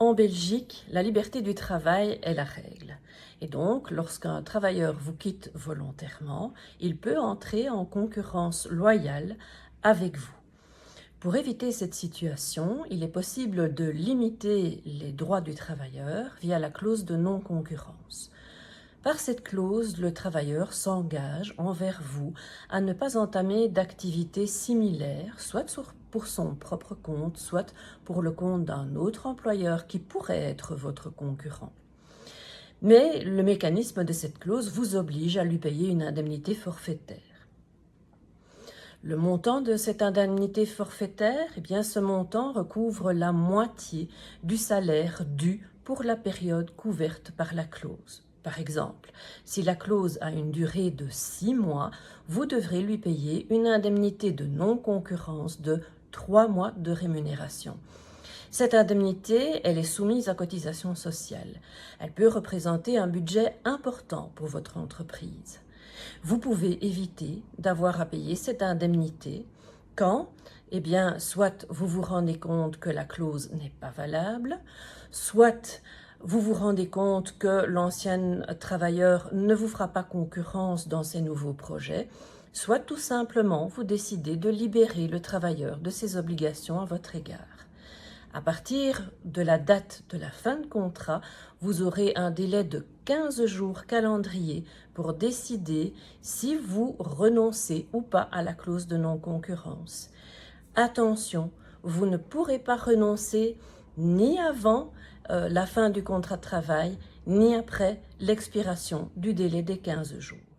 En Belgique, la liberté du travail est la règle. Et donc, lorsqu'un travailleur vous quitte volontairement, il peut entrer en concurrence loyale avec vous. Pour éviter cette situation, il est possible de limiter les droits du travailleur via la clause de non-concurrence. Par cette clause, le travailleur s'engage envers vous à ne pas entamer d'activités similaires, soit pour son propre compte, soit pour le compte d'un autre employeur qui pourrait être votre concurrent. Mais le mécanisme de cette clause vous oblige à lui payer une indemnité forfaitaire. Le montant de cette indemnité forfaitaire, eh bien, ce montant recouvre la moitié du salaire dû pour la période couverte par la clause. Par exemple, si la clause a une durée de 6 mois, vous devrez lui payer une indemnité de non-concurrence de 3 mois de rémunération. Cette indemnité, elle est soumise à cotisation sociale. Elle peut représenter un budget important pour votre entreprise. Vous pouvez éviter d'avoir à payer cette indemnité quand, eh bien, soit vous vous rendez compte que la clause n'est pas valable, soit vous vous rendez compte que l'ancien travailleur ne vous fera pas concurrence dans ses nouveaux projets, soit tout simplement vous décidez de libérer le travailleur de ses obligations à votre égard. À partir de la date de la fin de contrat, vous aurez un délai de 15 jours calendrier pour décider si vous renoncez ou pas à la clause de non-concurrence. Attention, vous ne pourrez pas renoncer ni avant la fin du contrat de travail, ni après l'expiration du délai des 15 jours.